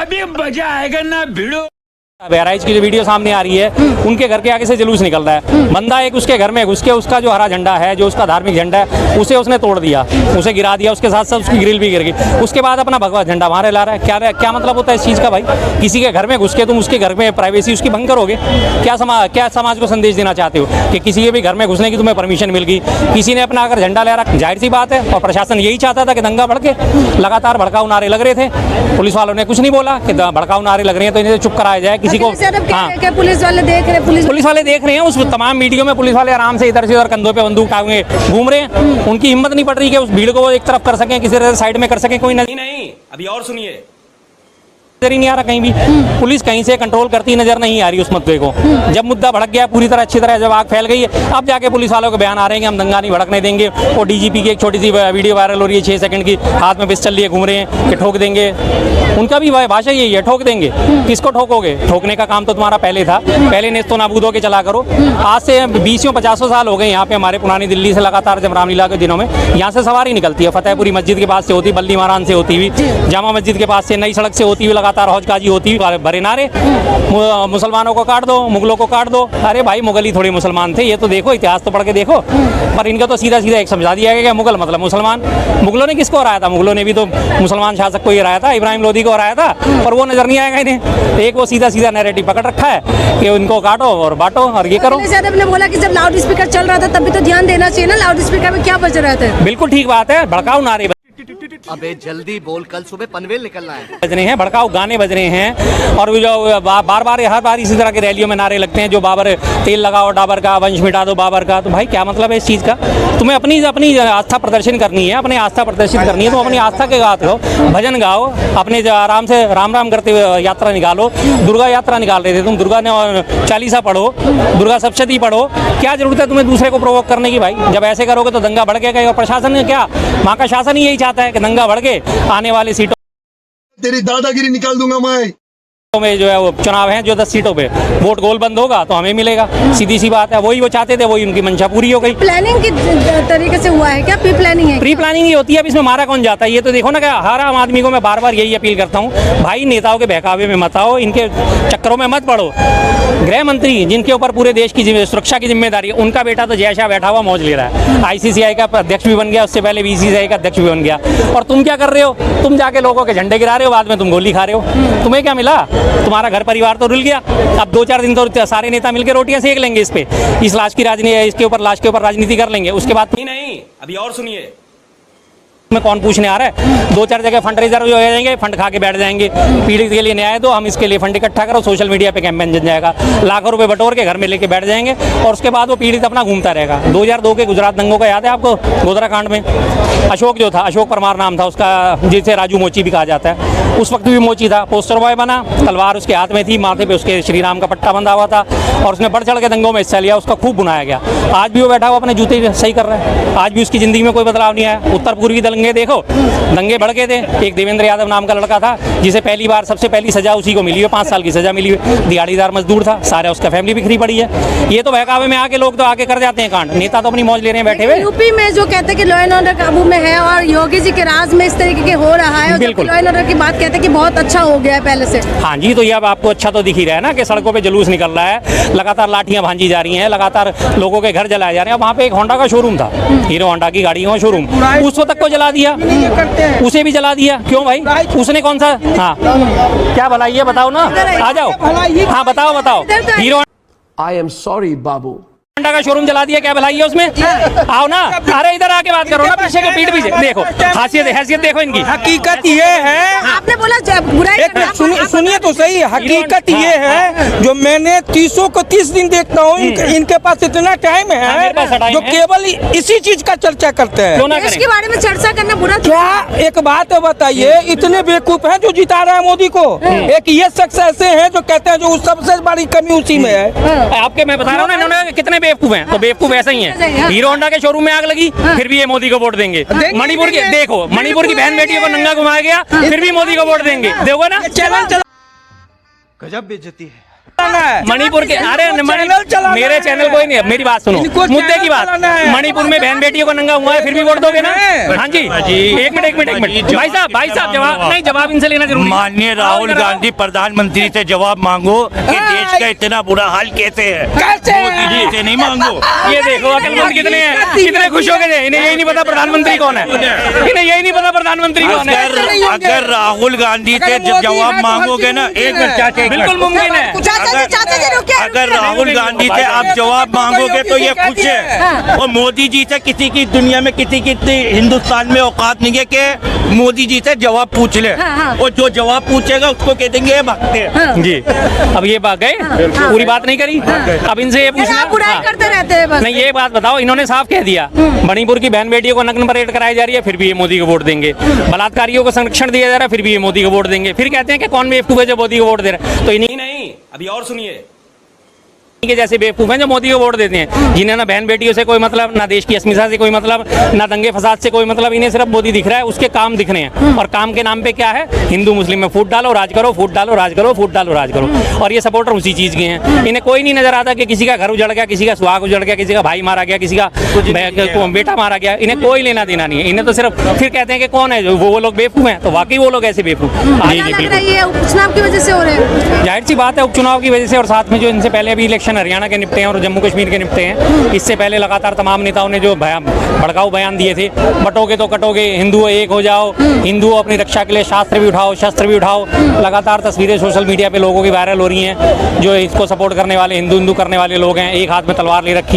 अभी मजा आएगा ना भिड़ो। बहराइच की जो वीडियो सामने आ रही है, उनके घर के आगे से जुलूस निकल रहा है। बंदा एक उसके घर में घुस के उसका जो हरा झंडा है, जो उसका धार्मिक झंडा है, उसे उसने तोड़ दिया, उसे गिरा दिया, उसके साथ साथ उसकी ग्रिल भी गिर गई। उसके बाद अपना भगवा झंडा वहाँ ला रहा है। क्या मतलब होता है इस चीज़ का भाई? किसी के घर में घुस के तुम उसके घर में प्राइवेसी उसकी भंग करोगे? क्या समाज को संदेश देना चाहते हो कि किसी के भी घर में घुसने की तुम्हें परमिशन मिल गई? किसी ने अपना अगर झंडा ले रहा, जाहिर सी बात है, और प्रशासन यही चाहता था कि दंगा भड़के। लगातार भड़काऊ नारे लग रहे थे, पुलिस वालों ने कुछ नहीं बोला कि भड़काऊ नारे लग रहे हैं तो इन्हें चुप कराया जाए। किसी को क्या पुलिस वाले देख रहे हैं? पुलिस वाले देख रहे हैं। उस तमाम वीडियो में पुलिस वाले आराम से इधर से उधर कंधों पे बंदूक टांगे घूम रहे हैं। उनकी हिम्मत नहीं पड़ रही कि उस भीड़ को वो एक तरफ कर सकें, किसी तरह साइड में कर सकें। कोई नहीं, अभी और सुनिए, नजर ही नहीं आ रहा कहीं भी। पुलिस कहीं से कंट्रोल करती नजर नहीं आ रही उस मुद्दे को। जब मुद्दा भड़क गया पूरी तरह, अच्छी तरह जब आग फैल गई है, अब जाके पुलिस वालों के बयान आ रहे हैं कि हम दंगा नहीं भड़कने देंगे। और डीजीपी की एक छोटी सी वीडियो वायरल हो रही है 6 सेकंड की, हाथ में पिस्टल लिए घूम रहे हैं कि ठोक देंगे। उनका भी भाषा यही है, ठोक देंगे। किसको ठोकोगे? ठोकने का काम तो तुम्हारा पहले था, पहले नेस्तो नाबूद होके चला करो। आज से 20-50 साल हो गए यहाँ पे हमारे पुरानी दिल्ली से लगातार जब रामलीला के दिनों में यहाँ से सवारी निकलती है, फतेहपुरी मस्जिद के पास से होती, बल्ली महारान से होती हुई, जामा मस्जिद के पास से, नई सड़क से होती हुई लगातार हौजकाजी होती, भरे नारे, मुसलमानों को काट दो, मुगलों को काट दो। अरे भाई, मुगल ही थोड़े मुसलमान थे, ये तो देखो, इतिहास तो पढ़ के देखो। पर इनका तो सीधा सीधा एक समझा दिया गया, मुगल मतलब मुसलमान। मुगलों ने किसको हराया था? मुगलों ने भी तो मुसलमान शासक को ही हराया था, इब्राहिम लोदी को हराया था, पर वो नजर नहीं आएगा इन्हें। एक वो सीधा सीधा नैरेटिव पकड़ रखा है कि उनको काटो और बांटो और ये करो। ने बोला कि जब लाउड स्पीकर चल रहा था तब भी तो ध्यान देना चाहिए ना, लाउड स्पीकर में क्या बज रहे थे? बिल्कुल ठीक बात है, भड़काऊ नारे अबे जल्दी बोल, कल सुबह पनवेल निकलना है। बज रहे हैं, भड़काऊ गाने बज रहे हैं। और जो बार हर बार इसी तरह के रैलियों में नारे लगते हैं, जो बाबर तेल लगाओ डाबर का, वंश मिटा दो बाबर का। तो भाई क्या मतलब है इस चीज़ का? तुम्हें अपनी आस्था प्रदर्शन करनी है, अपनी आस्था प्रदर्शित करनी है तो अपनी आस्था के गात गाओ, भजन गाओ, अपने आराम से राम राम करते हुए यात्रा निकालो। दुर्गा यात्रा निकाल रहे थे तुम, दुर्गा ने चालीसा पढ़ो, दुर्गा सप्तशती पढ़ो। क्या जरूरत है तुम्हें दूसरे को प्रोवोक करने की? भाई जब ऐसे करोगे तो दंगा भड़केगा। और प्रशासन ने क्या, वहाँ का शासन ही यही चाहता है कि दंगा भड़के, आने वाली सीटों तेरी दादागिरी निकाल दूंगा मैं में जो है वो चुनाव है, जो 10 सीटों पे वोट गोल बंद होगा तो हमें मिलेगा। सीधी सी बात है, वही वो चाहते थे, वही उनकी मंशा पूरी हो गई। प्लानिंग की तरीके से हुआ है क्या? प्री प्लानिंग है? प्री प्लानिंग ही होती है। अब इसमें मारा कौन जाता है? ये तो देखो ना, क्या हर आम आदमी को मैं बार बार यही अपील करता हूँ, भाई नेताओं के बहकावे में मत आओ, इनके चक्करों में मत पड़ो। गृह मंत्री जिनके ऊपर पूरे देश की सुरक्षा की जिम्मेदारी है, उनका बेटा तो जैसा बैठा हुआ मौज ले रहा है, ICCI का अध्यक्ष भी बन गया, उससे पहले BCCI का अध्यक्ष भी बन गया। और तुम क्या कर रहे हो? तुम जाके लोगों के झंडे गिरा रहे हो, बाद में तुम गोली खा रहे हो। तुम्हें क्या मिला? तुम्हारा घर परिवार तो रुल गया। अब 2-4 दिन तो सारे नेता मिलकर रोटियां सेक लेंगे इस पे, इस लाश की राजनीति, इसके ऊपर लाश के ऊपर राजनीति कर लेंगे। उसके बाद नहीं, अभी और सुनिए, में कौन पूछने आ रहा है? 2-4 जगह फंड रेजर हो जाएंगे, फंड खा के बैठ जाएंगे। पीड़ित के लिए न्याय दो, हम इसके लिए फंड इकट्ठा करो, सोशल मीडिया पे कैंपेन जम जाएगा, लाखों रुपए बटोर के घर में लेके बैठ जाएंगे और उसके बाद वो पीड़ित अपना घूमता रहेगा। 2002 के गुजरात दंगों का याद है आपको? गोधरा कांड में अशोक जो था, अशोक परमार नाम था उसका, जिसे राजू मोची भी कहा जाता है, उस वक्त भी मोची था, पोस्टर बॉय बना, तलवार उसके हाथ में थी, माथे पे उसके श्री राम का पट्टा बंधा हुआ था और उसने बढ़ चढ़ के दंगों में हिस्सा लिया, उसका खूब बुनाया गया। आज भी वो बैठा हुआ अपने जूते सही कर रहा है, आज भी उसकी जिंदगी में कोई बदलाव नहीं आया। उत्तर पूर्वी दंगे देखो, दंगे भड़के थे। एक देवेंद्र यादव नाम का लड़का था, जिसे पहली बार सबसे पहली सजा उसी को मिली है, 5 साल की सजा मिली है। दिहाड़ीदार मजदूर था, सारा उसका फैमिली बिखरी पड़ी है। ये तो बहकावे में आके लोग तो आके कर जाते हैं कांड, नेता तो अपनी मौज ले रहे हैं बैठे हुए। यूपी में जो कहते हैं कि लॉ एंड ऑर्डर काबू में है और योगी जी के राज में इस तरीके के हो रहा है, बिल्कुल लॉ एंड ऑर्डर की बात कहते हैं कि बहुत अच्छा हो गया है पहले से। हाँ जी, तो ये अब आपको अच्छा तो दिख ही रहा है ना कि सड़कों पे जुलूस निकल रहा है, लगातार लाठियां भांजी जा रही हैं, लगातार लोगों के घर जलाए जा रहे हैं। वहाँ पे एक होंडा का शोरूम था, हीरो होंडा की गाड़ियों का शोरूम, उस वक्त को जला दिया, उसे भी जला दिया। क्यों भाई? उसने कौन सा, हाँ क्या भलाई है बताओ ना, आ जाओ, हाँ बताओ। Hero I am sorry Babu, Honda का शोरूम जला दिया, क्या भलाई है उसमें? आओ ना, अरे इधर आके बात करो ना, पीछे के पीठ पीछे देखो, हैसियत देखो इनकी। हकीकत ये है, आपने बोला बुराई, सुनिए तो सही, हकीकत ये है जो मैंने 30 दिन देखता हूँ, इनके पास इतना टाइम है जो केवल इसी चीज का चर्चा करते हैं। देश के बारे में चर्चा करना बुरा क्या? एक बात बताइए, इतने बेवकूफ हैं जो जिता रहे हैं मोदी को, एक ये शख्स ऐसे हैं जो कहते हैं जो सबसे बड़ी कमी उसी में है। आपके मैं बता रहा हूँ ना, इन्होंने कितने बेवकूफ हैं, तो बेवकूफ ऐसे ही हैं। हीरो होंडा के शोरूम में आग लगी, फिर भी ये मोदी को वोट देंगे। मणिपुर के देखो, मणिपुर की बहन बेटियों को नंगा घुमाया गया, फिर भी मोदी को वोट देंगे, देखो ना। चलो गजब बेइज्जती है। चलाना है। मणिपुर के अरे चैनल चलाना मेरे है। चैनल कोई नहीं है, मेरी बात सुनो, इनको मुद्दे की चैनल बात। चलाना है। मणिपुर में बहन बेटियों को नंगा हुआ है, फिर भी वोट दोगे ना? हाँ जी, एक मिनट भाई साहब जवाब नहीं, जवाब इनसे लेना जरूरी है। माननीय राहुल गांधी प्रधानमंत्री से जवाब मांगो कि देश का इतना बुरा हाल कैसे है। कैसे मोदी जी से नहीं मांगो। ये देखो अकलमंद कितने हैं, कितने खुश हो गए। इन्हें यही नहीं पता प्रधानमंत्री कौन है, इन्हें यही नहीं पता प्रधानमंत्री कौन है। अगर राहुल गांधी से जवाब मांगोगे ना, एक मिनट चाचा, एक बिल्कुल मिनट। मुमकिन है। अगर राहुल गांधी से आप जवाब मांगोगे तो ये खुश है, और मोदी जी से किसी की दुनिया में किसी की हिंदुस्तान में औकात नहीं है कि मोदी जी से जवाब पूछ ले, और जो जवाब पूछेगा उसको कह देंगे ये भागते हैं। जी, अब ये बात गए, पूरी बात नहीं करी। अब इनसे ये पूछना, आप बुराई करते रहते हैं बस। नहीं ये बात बताओ, इन्होंने साफ कह दिया मणिपुर की बहन बेटियों को नग्न परेड कराई जा रही है, फिर भी ये मोदी को वोट देंगे। बलात्कारियों को संरक्षण दिया जा रहा है, फिर भी ये मोदी को वोट देंगे। फिर कहते हैं कि कौन बेवकूफ है जो मोदी को वोट दे रहा है। तो इन्हीं नहीं, अभी और सुनिए, के जैसे बेवकूफ हैं जो मोदी को वोट देते हैं, जिन्हें ना बहन बेटियों से कोई मतलब, ना देश की अस्मिता से कोई मतलब, ना दंगे फसाद से कोई मतलब। इन्हें सिर्फ मोदी दिख रहा है, उसके काम दिख रहे हैं, और काम के नाम पे क्या है, हिंदू मुस्लिम में फूट डालो राज करो, फूट डालो राज करो, फूट डालो राज करो। और ये सपोर्टर उसी चीज के हैं। इन्हें कोई नहीं नजर आता कि किसी का घर उजड़ गया, किसी का सुहाग उजड़ गया, किसी का भाई मारा गया, किसी का बेटा मारा गया। इन्हें कोई लेना देना नहीं है। इन्हें तो सिर्फ फिर कहते हैं कि कौन है जो वो लोग बेवकूफ हैं, तो वाकई वो लोग ऐसे बेवकूफ। जी जी बिल्कुल, ये उपचुनाव की वजह से हो रहे हैं। जाहिर सी बात है उपचुनाव की वजह से, और साथ में जो इनसे पहले अभी इलेक्शन हरियाणा के निपटे हैं और जम्मू कश्मीर के निपटे हैं, इससे पहले लगातार तमाम नेताओं ने जो भड़काऊ बयान दिए थे, बटोगे तो कटोगे, हिंदुओं एक हो जाओ, हिंदुओं अपनी रक्षा के लिए शास्त्र भी उठाओ, शस्त्र भी उठाओ। लगातार तस्वीरें सोशल मीडिया पे लोगों की वायरल हो रही हैं, जो इसको सपोर्ट करने वाले हिंदू करने वाले लोग हैं, एक हाथ में तलवार ले रखी।